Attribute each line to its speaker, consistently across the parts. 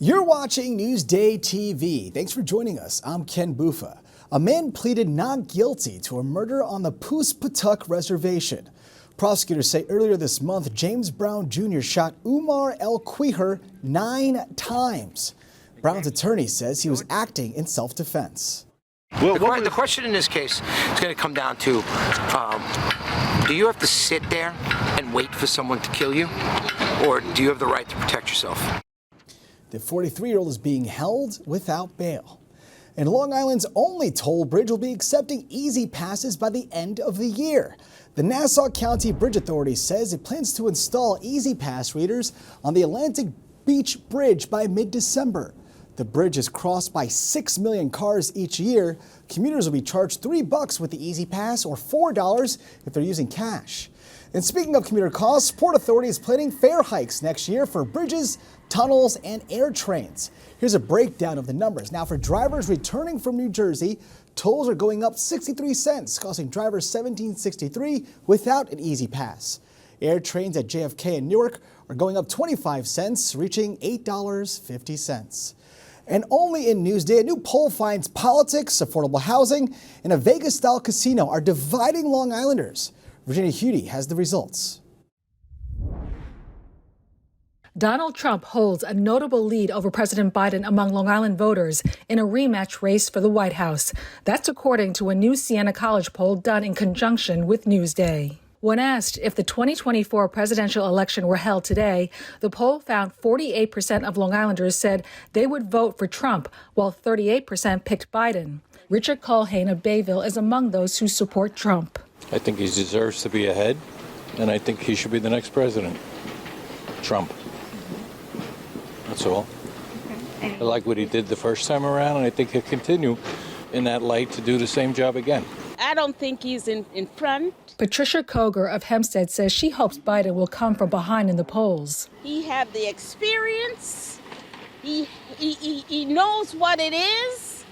Speaker 1: You're watching Newsday TV. Thanks for joining us. I'm Ken Bufa. A man pleaded not guilty to a murder on the Poospatuck Reservation. Prosecutors say earlier this month, James Brown Jr. shot Umar El-Quihar 9 times. Brown's attorney says he was acting in self-defense.
Speaker 2: The question in this case is going to come down to, do you have to sit there and wait for someone to kill you, or do you have the right to protect yourself?
Speaker 1: The 43-year-old is being held without bail. And Long Island's only toll bridge will be accepting easy passes by the end of the year. The Nassau County Bridge Authority says it plans to install easy pass readers on the Atlantic Beach Bridge by mid-December. The bridge is crossed by 6 million cars each year. Commuters will be charged $3 with the easy pass or $4 if they're using cash. And speaking of commuter costs, Port Authority is planning fare hikes next year for bridges, tunnels, and air trains. Here's a breakdown of the numbers. Now, for drivers returning from New Jersey, tolls are going up 63 cents, costing drivers $17.63 without an easy pass. Air trains at JFK and Newark are going up 25 cents, reaching $8.50. And only in Newsday, a new poll finds politics, affordable housing, and a Vegas-style casino are dividing Long Islanders. Virginia Hudi has the results.
Speaker 3: Donald Trump holds a notable lead over President Biden among Long Island voters in a rematch race for the White House. That's according to a new Siena College poll done in conjunction with Newsday. When asked if the 2024 presidential election were held today, the poll found 48% of Long Islanders said they would vote for Trump, while 38% picked Biden. Richard Culhane of Bayville is among those who support Trump.
Speaker 4: I think he deserves to be ahead, and I think he should be the next president. Trump. That's all. I like what he did the first time around, and I think he'll continue in that light to do the same job again.
Speaker 5: I don't think he's in front.
Speaker 3: Patricia Koger of Hempstead says she hopes Biden will come from behind in the polls.
Speaker 5: He had the experience. He knows what it is.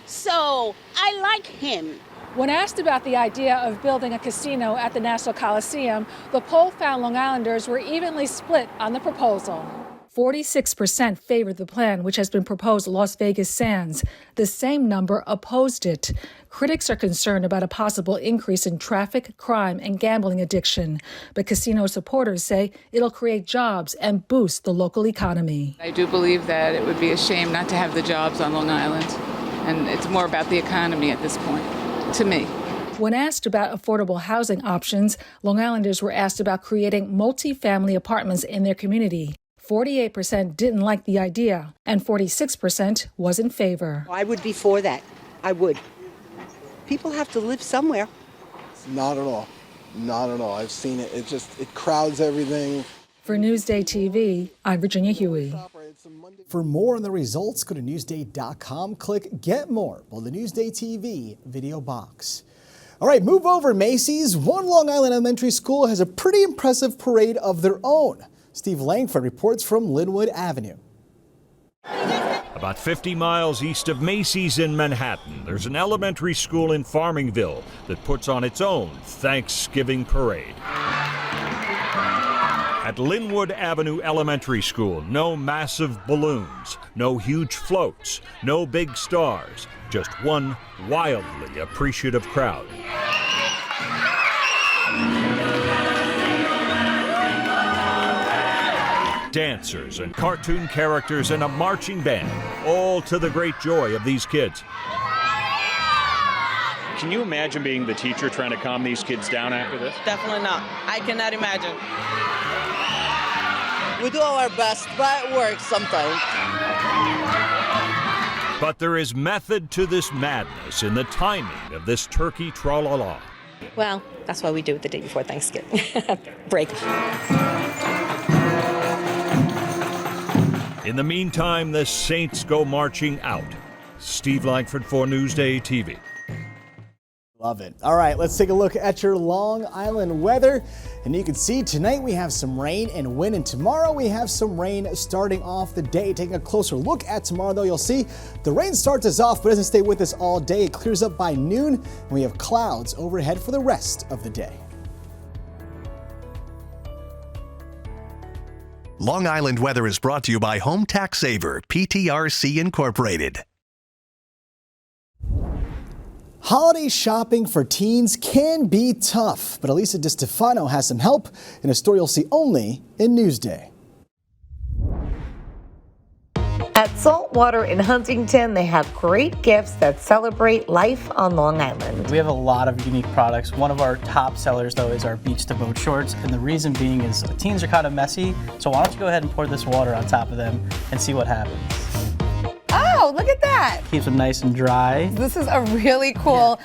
Speaker 5: So I like him.
Speaker 3: When asked about the idea of building a casino at the Nassau Coliseum, the poll found Long Islanders were evenly split on the proposal. 46% favored the plan, which has been proposed at Las Vegas Sands. The same number opposed it. Critics are concerned about a possible increase in traffic, crime, and gambling addiction. But casino supporters say it'll create jobs and boost the local economy.
Speaker 6: I do believe that it would be a shame not to have the jobs on Long Island. And it's more about the economy at this point, to me.
Speaker 3: When asked about affordable housing options, Long Islanders were asked about creating multi-family apartments in their community. 48% didn't like the idea, and 46% was in favor.
Speaker 7: I would be for that. I would. People have to live somewhere.
Speaker 8: Not at all. Not at all. I've seen it. It crowds everything.
Speaker 3: For Newsday TV, I'm Virginia Huey.
Speaker 1: For more on the results, go to Newsday.com, click Get More below the Newsday TV video box. All right, move over, Macy's. One Long Island elementary school has a pretty impressive parade of their own. Steve Langford reports from Linwood Avenue.
Speaker 9: About 50 miles east of Macy's in Manhattan, there's an elementary school in Farmingville that puts on its own Thanksgiving parade. At Linwood Avenue Elementary School, no massive balloons, no huge floats, no big stars, just one wildly appreciative crowd. Dancers and cartoon characters and a marching band, all to the great joy of these kids.
Speaker 10: Can you imagine being the teacher trying to calm these kids down after this?
Speaker 11: Definitely not. I cannot imagine. We do our best, but it works sometimes.
Speaker 9: But there is method to this madness in the timing of this turkey tra-la-la.
Speaker 12: Well, that's why we do it the day before Thanksgiving. Break.
Speaker 9: In the meantime, the Saints go marching out. Steve Langford for Newsday TV.
Speaker 1: Love it. All right, let's take a look at your Long Island weather. And you can see tonight we have some rain and wind, and tomorrow we have some rain starting off the day. Taking a closer look at tomorrow, though, you'll see the rain starts us off but doesn't stay with us all day. It clears up by noon, and we have clouds overhead for the rest of the day.
Speaker 13: Long Island weather is brought to you by Home Tax Saver, PTRC Incorporated.
Speaker 1: Holiday shopping for teens can be tough, but Elisa DiStefano has some help in a story you'll see only in Newsday.
Speaker 14: At Saltwater in Huntington, they have great gifts that celebrate life on Long Island.
Speaker 15: We have a lot of unique products. One of our top sellers, though, is our beach to boat shorts, and the reason being is teens are kind of messy, so why don't you go ahead and pour this water on top of them and see what happens.
Speaker 16: Oh, look at that.
Speaker 15: Keeps them nice and dry.
Speaker 16: This is a really cool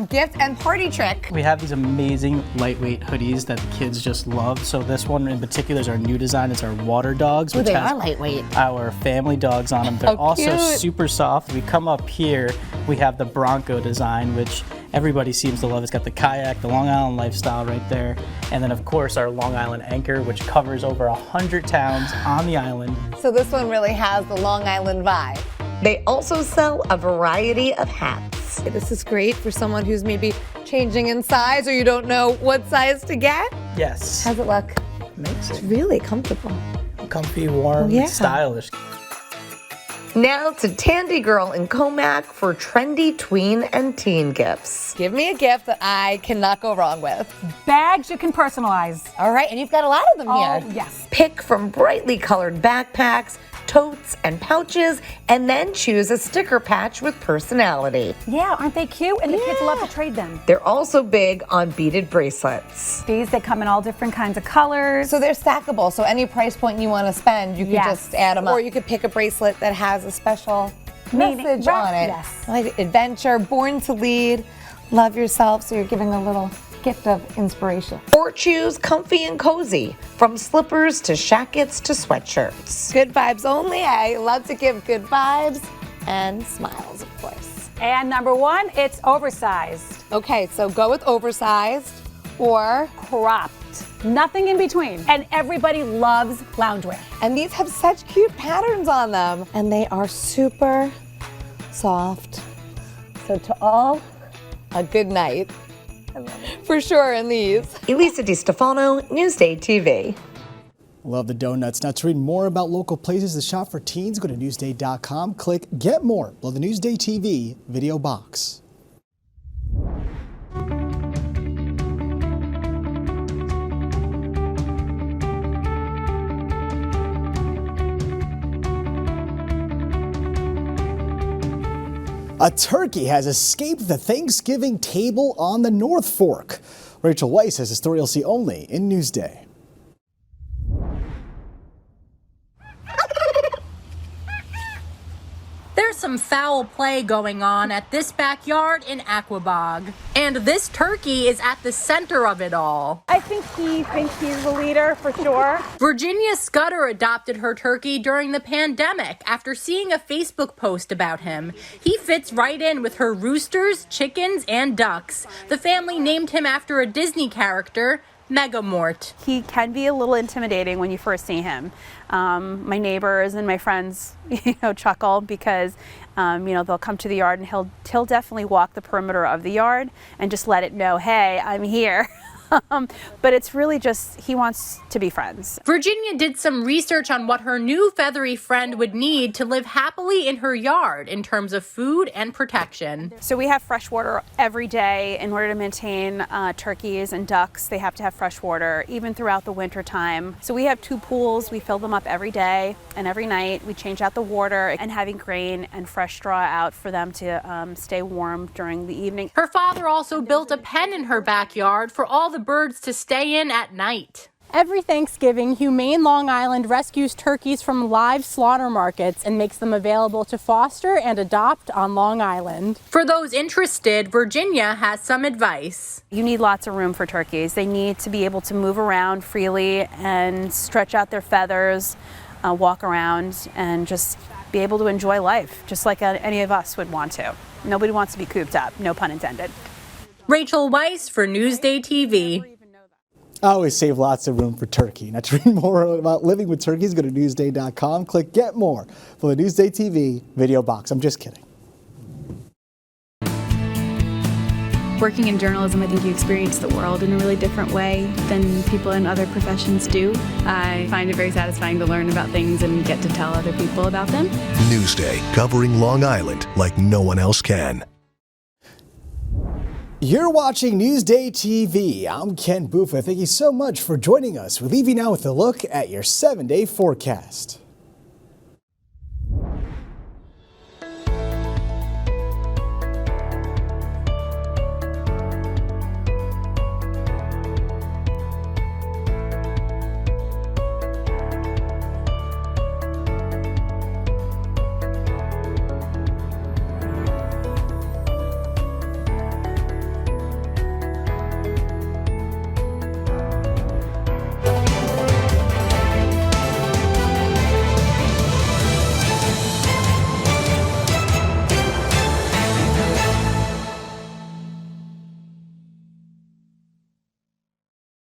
Speaker 16: gift and party trick.
Speaker 15: We have these amazing lightweight hoodies that the kids just love. So this one in particular is our new design. It's our water dogs, which
Speaker 16: they
Speaker 15: has
Speaker 16: are lightweight.
Speaker 15: Our family dogs on them. They're also super soft. We come up here, we have the Bronco design, which everybody seems to love. It's got the kayak, the Long Island lifestyle right there. And then of course our Long Island anchor, which covers over 100 towns on the island.
Speaker 16: So this one really has the Long Island vibe.
Speaker 14: They also sell a variety of hats.
Speaker 16: This is great for someone who's maybe changing in size or you don't know what size to get.
Speaker 15: Yes.
Speaker 16: How's it look?
Speaker 15: Amazing.
Speaker 16: It's really comfortable.
Speaker 15: Comfy, warm, stylish.
Speaker 14: Now to Tandy Girl in Comac for trendy tween and teen gifts.
Speaker 16: Give me a gift that I cannot go wrong with.
Speaker 17: Bags you can personalize.
Speaker 16: All right, and you've got a lot of them here.
Speaker 17: Oh, yes.
Speaker 14: Pick from brightly colored backpacks, totes, and pouches, and then choose a sticker patch with personality.
Speaker 17: Yeah, aren't they cute? And the kids love to trade them.
Speaker 14: They're also big on beaded bracelets.
Speaker 17: These, they come in all different kinds of colors.
Speaker 16: So they're stackable, so any price point you want to spend, you can just add them up. Or you could pick a bracelet that has a special message on it.
Speaker 17: Yes.
Speaker 16: Like adventure, born to lead, love yourself, so you're giving a little gift of inspiration.
Speaker 14: Or choose comfy and cozy, from slippers to shackets to sweatshirts.
Speaker 16: Good vibes only. I love to give good vibes and smiles, of course.
Speaker 17: And number one, it's oversized.
Speaker 16: Okay, so go with oversized or
Speaker 17: cropped. Nothing in between. And everybody loves loungewear.
Speaker 16: And these have such cute patterns on them. And they are super soft. So to all, a good night. For sure in these.
Speaker 14: Elisa DiStefano, Newsday TV.
Speaker 1: Love the donuts. Now to read more about local places to shop for teens, go to Newsday.com, click Get More below the Newsday TV video box. A turkey has escaped the Thanksgiving table on the North Fork. Rachel Weiss has a story you'll see only in Newsday.
Speaker 18: There's some foul play going on at this backyard in Aquabog. And this turkey is at the center of it all.
Speaker 17: I think he thinks he's the leader for sure.
Speaker 18: Virginia Scudder adopted her turkey during the pandemic after seeing a Facebook post about him. He fits right in with her roosters, chickens, and ducks. The family named him after a Disney character, Megamort.
Speaker 19: He can be a little intimidating when you first see him. My neighbors and my friends, chuckle because, they'll come to the yard and he'll definitely walk the perimeter of the yard and just let it know, hey, I'm here. But it's really just, he wants to be friends.
Speaker 18: Virginia did some research on what her new feathery friend would need to live happily in her yard in terms of food and protection.
Speaker 19: So we have fresh water every day in order to maintain turkeys and ducks. They have to have fresh water even throughout the winter time. So we have 2 pools. We fill them up every day and every night. We change out the water and having grain and fresh straw out for them to stay warm during the evening.
Speaker 18: Her father also built a pen in her backyard for all the birds to stay in at night.
Speaker 17: Every Thanksgiving, Humane Long Island rescues turkeys from live slaughter markets and makes them available to foster and adopt on Long Island.
Speaker 18: For those interested, Virginia has some advice.
Speaker 19: You need lots of room for turkeys. They need to be able to move around freely and stretch out their feathers, walk around, and just be able to enjoy life, just like any of us would want to. Nobody wants to be cooped up, no pun intended.
Speaker 18: Rachel Weiss for Newsday TV.
Speaker 1: I always save lots of room for turkey. Now to read more about living with turkeys, go to Newsday.com, click Get More for the Newsday TV video box. I'm just kidding.
Speaker 20: Working in journalism, I think you experience the world in a really different way than people in other professions do. I find it very satisfying to learn about things and get to tell other people about them.
Speaker 13: Newsday, covering Long Island like no one else can.
Speaker 1: You're watching Newsday TV. I'm Ken Buffa. Thank you so much for joining us. We leave you now with a look at your 7-day forecast.